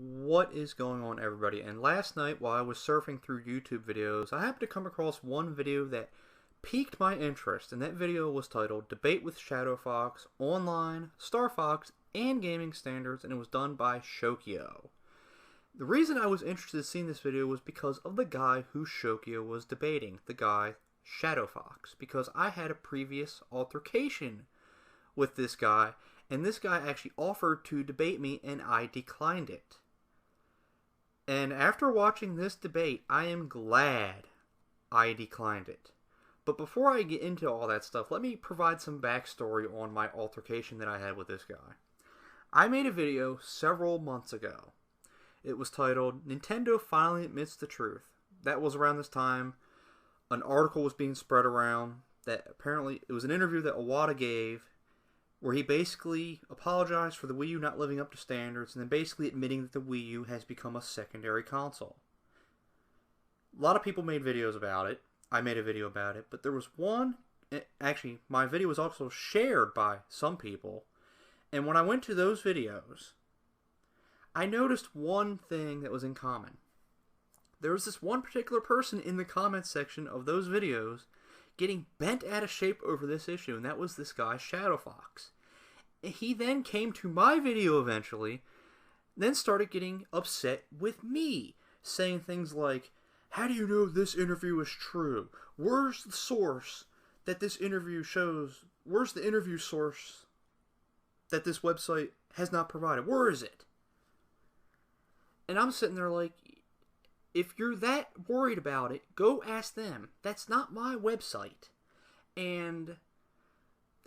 What is going on, everybody? And last night, while I was surfing through YouTube videos, I happened to come across one video that piqued my interest, and that video was titled Debate with ShadowFox, Online, Star Fox, and Gaming Standards, and it was done by Shokio. The reason I was interested in seeing this video was because of the guy who Shokio was debating, the guy ShadowFox, because I had a previous altercation with this guy, and this guy actually offered to debate me, and I declined it. And after watching this debate, I am glad I declined it. But before I get into all that stuff, let me provide some backstory on my altercation that I had with this guy. I made a video several months ago. It was titled, Nintendo Finally Admits the Truth. That was around this time. An article was being spread around that apparently it was an interview that Iwata gave where he basically apologized for the Wii U not living up to standards and then basically admitting that the Wii U has become a secondary console. A lot of people made videos about it. I made a video about it, but there was one, actually my video was also shared by some people, and when I went to those videos, I noticed one thing that was in common. There was this one particular person in the comments section of those videos getting bent out of shape over this issue, and that was this guy ShadowFox. He then came to my video eventually, then started getting upset with me, saying things like, how do you know this interview is true? Where's the source that this interview shows? Where's the interview source that this website has not provided? Where is it? And I'm sitting there like, if you're that worried about it, go ask them. That's not my website. And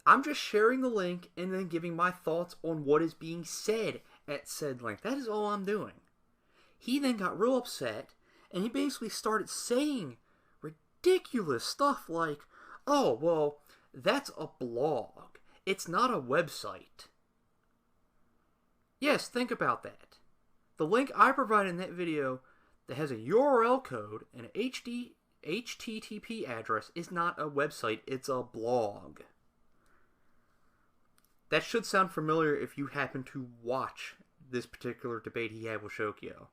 I'm just sharing the link and then giving my thoughts on what is being said at said link. That is all I'm doing. He then got real upset, and he basically started saying ridiculous stuff like, oh, well, that's a blog. It's not a website. Yes, think about that. The link I provided in that video that has a URL code and an HTTP address is not a website, it's a blog. That should sound familiar if you happen to watch this particular debate he had with Shokio.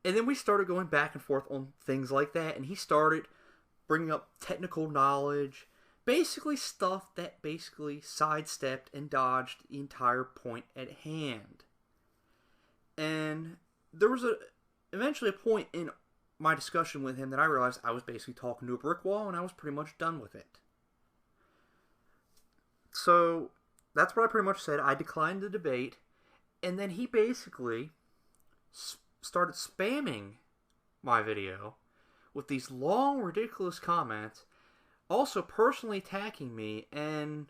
And then we started going back and forth on things like that, and he started bringing up technical knowledge, basically stuff that basically sidestepped and dodged the entire point at hand. And there was eventually a point in my discussion with him that I realized I was basically talking to a brick wall, and I was pretty much done with it. So that's what I pretty much said. I declined the debate, and then he basically started spamming my video with these long, ridiculous comments, also personally attacking me, and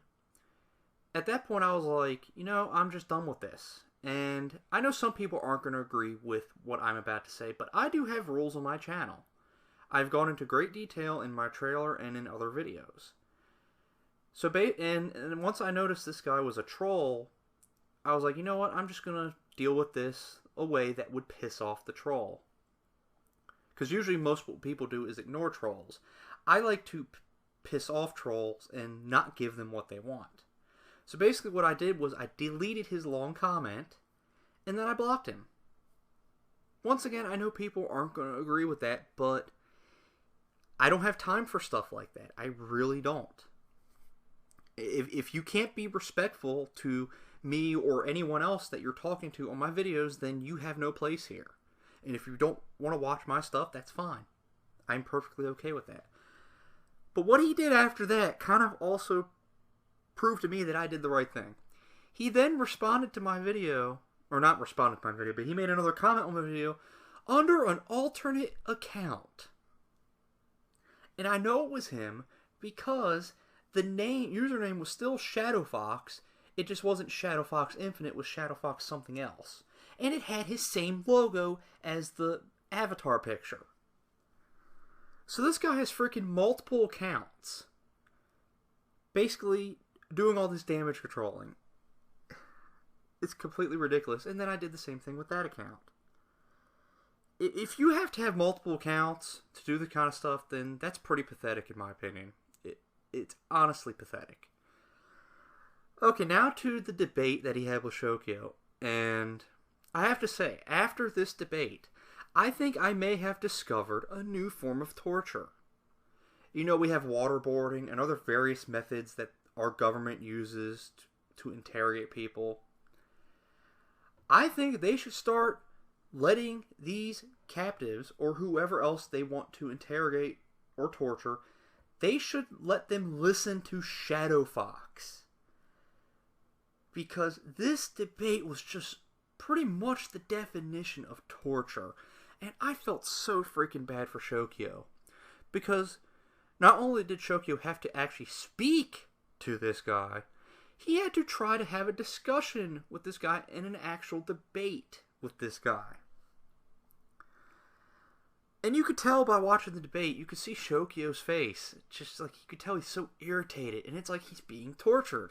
at that point I was like, you know, I'm just done with this. And I know some people aren't going to agree with what I'm about to say, but I do have rules on my channel. I've gone into great detail in my trailer and in other videos. So, and once I noticed this guy was a troll, I was like, you know what, I'm just going to deal with this a way that would piss off the troll. Because usually most what people do is ignore trolls. I like to piss off trolls and not give them what they want. So basically what I did was I deleted his long comment, and then I blocked him. Once again, I know people aren't going to agree with that, but I don't have time for stuff like that. I really don't. If you can't be respectful to me or anyone else that you're talking to on my videos, then you have no place here. And if you don't want to watch my stuff, that's fine. I'm perfectly okay with that. But what he did after that kind of also proved to me that I did the right thing. He then responded to my video, or not responded to my video, but he made another comment on the video under an alternate account. And I know it was him because the username was still ShadowFox. It just wasn't ShadowFox Infinite, it was ShadowFox something else. And it had his same logo as the avatar picture. So this guy has freaking multiple accounts. Basically doing all this damage controlling. It's completely ridiculous. And then I did the same thing with that account. If you have to have multiple accounts to do the kind of stuff, then that's pretty pathetic in my opinion. It's honestly pathetic. Okay, now to the debate that he had with Shokio. And I have to say, after this debate, I think I may have discovered a new form of torture. You know, we have waterboarding and other various methods that our government uses to interrogate people. I think they should start letting these captives, or whoever else they want to interrogate or torture, they should let them listen to ShadowFox. Because this debate was just pretty much the definition of torture. And I felt so freaking bad for Shokio. Because not only did Shokio have to actually speak to this guy, he had to try to have a discussion with this guy in an actual debate with this guy. And you could tell by watching the debate, you could see Shokio's face. Just like you could tell he's so irritated, and it's like he's being tortured.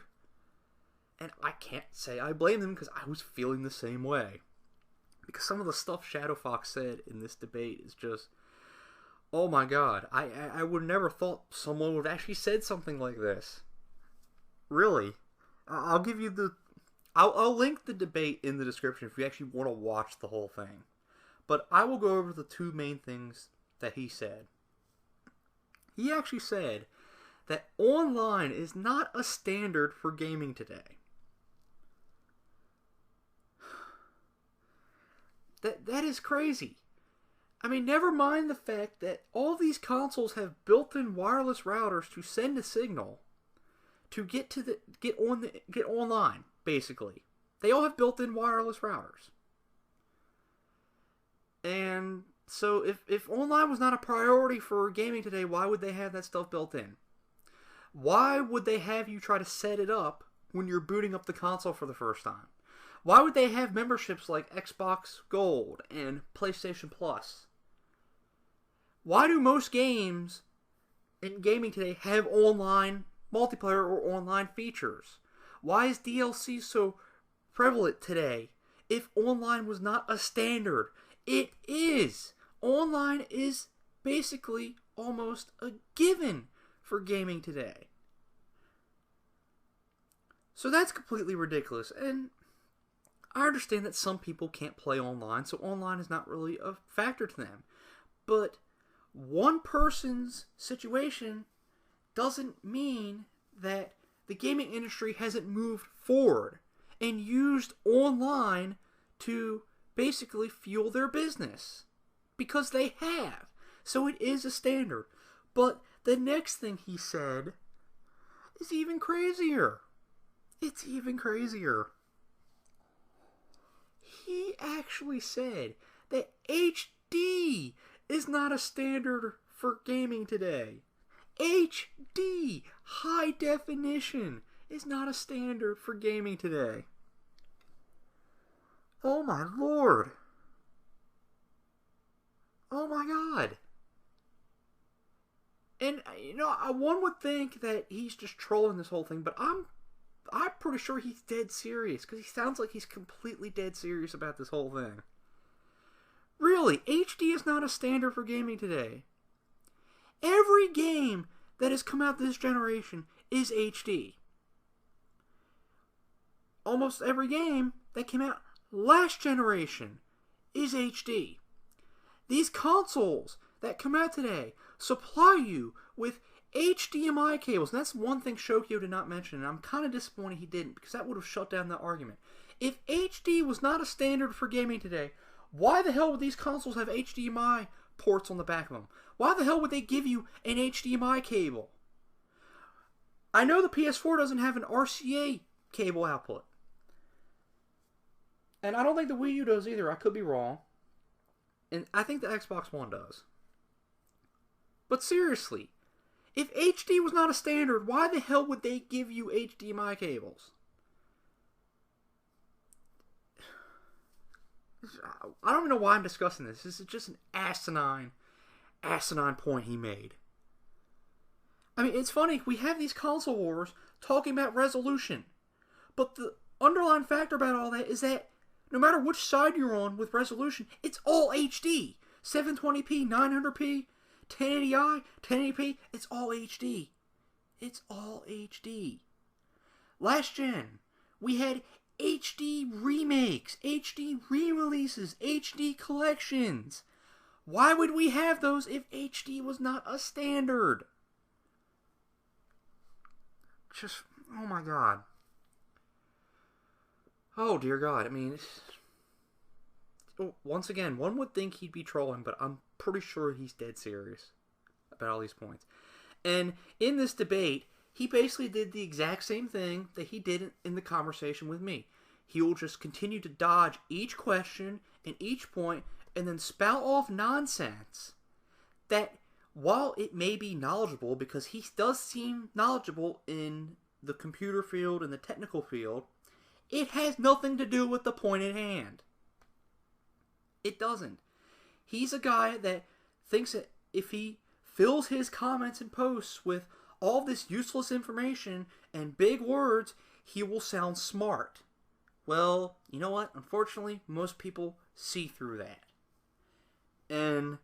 And I can't say I blame him because I was feeling the same way. Because some of the stuff ShadowFox said in this debate is just, oh my god, I would never thought someone would have actually said something like this. Really. I'll give you the... I'll link the debate in the description if you actually want to watch the whole thing. But I will go over the two main things that he said. He actually said that online is not a standard for gaming today. That is crazy. I mean, never mind the fact that all these consoles have built-in wireless routers to send a signal to get online, basically. They all have built-in wireless routers. And so if online was not a priority for gaming today, why would they have that stuff built in? Why would they have you try to set it up when you're booting up the console for the first time? Why would they have memberships like Xbox Gold and PlayStation Plus? Why do most games in gaming today have online multiplayer or online features? Why is DLC so prevalent today if online was not a standard? It is. Online is basically almost a given for gaming today. So that's completely ridiculous. And I understand that some people can't play online, so online is not really a factor to them. But one person's situation doesn't mean that the gaming industry hasn't moved forward and used online to basically fuel their business. Because they have. So it is a standard. But the next thing he said is even crazier. It's even crazier. He actually said that HD is not a standard for gaming today. HD, high definition, is not a standard for gaming today. Oh my lord. Oh my god. And, you know, one would think that he's just trolling this whole thing, but I'm pretty sure he's dead serious, because he sounds like he's completely dead serious about this whole thing. Really, HD is not a standard for gaming today. Every game that has come out this generation is HD. Almost every game that came out last generation is HD. These consoles that come out today supply you with HDMI cables. And that's one thing Shokio did not mention, and I'm kind of disappointed he didn't, because that would have shut down that argument. If HD was not a standard for gaming today, why the hell would these consoles have HDMI ports on the back of them? Why the hell would they give you an HDMI cable? I know the PS4 doesn't have an RCA cable output. And I don't think the Wii U does either. I could be wrong. And I think the Xbox One does. But seriously, if HD was not a standard, why the hell would they give you HDMI cables? I don't even know why I'm discussing this. This is just an asinine point he made. I mean, it's funny, we have these console wars talking about resolution. But the underlying factor about all that is that no matter which side you're on with resolution, it's all HD. 720p, 900p, 1080i, 1080p, it's all HD. It's all HD. Last gen, we had HD remakes, HD re-releases, HD collections. Why would we have those if HD was not a standard? Just, oh my god. Oh dear god, I mean, once again, one would think he'd be trolling, but I'm pretty sure he's dead serious about all these points. And in this debate, he basically did the exact same thing that he did in the conversation with me. He will just continue to dodge each question and each point and then spout off nonsense that, while it may be knowledgeable, because he does seem knowledgeable in the computer field and the technical field, it has nothing to do with the point at hand. It doesn't. He's a guy that thinks that if he fills his comments and posts with all this useless information and big words, he will sound smart. Well, you know what? Unfortunately, most people see through that. And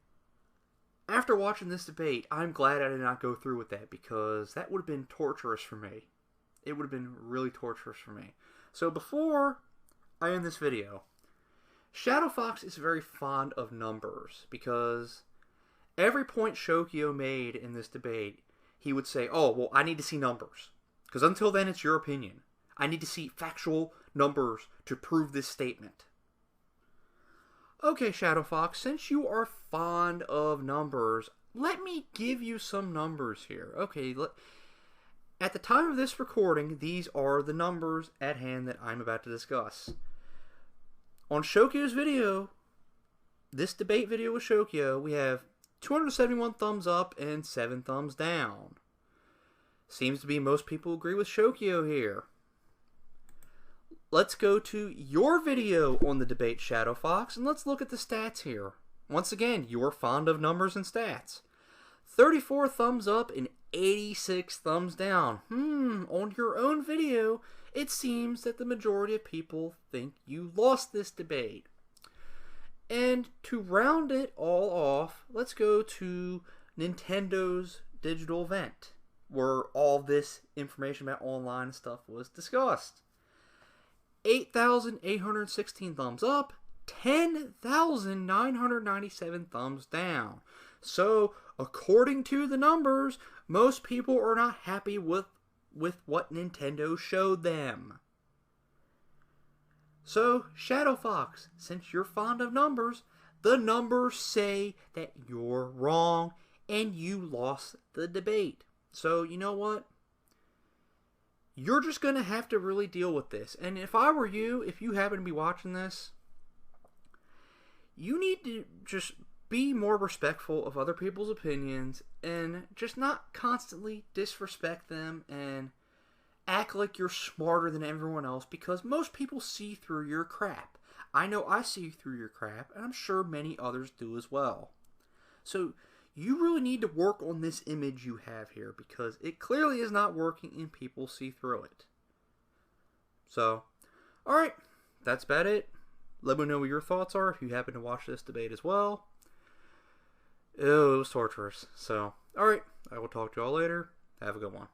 after watching this debate, I'm glad I did not go through with that, because that would have been torturous for me. It would have been really torturous for me. So before I end this video, ShadowFox is very fond of numbers, because every point Shokio made in this debate, he would say, oh, well, I need to see numbers. Because until then, it's your opinion. I need to see factual numbers to prove this statement. Okay, ShadowFox, since you are fond of numbers, let me give you some numbers here. Okay, at the time of this recording, these are the numbers at hand that I'm about to discuss. On Shokio's video, this debate video with Shokio, we have 271 thumbs up and 7 thumbs down. Seems to be most people agree with Shokio here. Let's go to your video on the debate, ShadowFox, and let's look at the stats here. Once again, you're fond of numbers and stats. 34 thumbs up and 86 thumbs down. On your own video, it seems that the majority of people think you lost this debate. And to round it all off, let's go to Nintendo's digital event, where all this information about online stuff was discussed. 8,816 thumbs up, 10,997 thumbs down. So, according to the numbers, most people are not happy with what Nintendo showed them. So, ShadowFox, since you're fond of numbers, the numbers say that you're wrong and you lost the debate. So, you know what? You're just going to have to really deal with this. And if I were you, if you happen to be watching this, you need to just be more respectful of other people's opinions and just not constantly disrespect them and act like you're smarter than everyone else, because most people see through your crap. I know I see through your crap, and I'm sure many others do as well. So you really need to work on this image you have here, because it clearly is not working and people see through it. So, alright, that's about it. Let me know what your thoughts are if you happen to watch this debate as well. It was torturous. So, alright, I will talk to y'all later. Have a good one.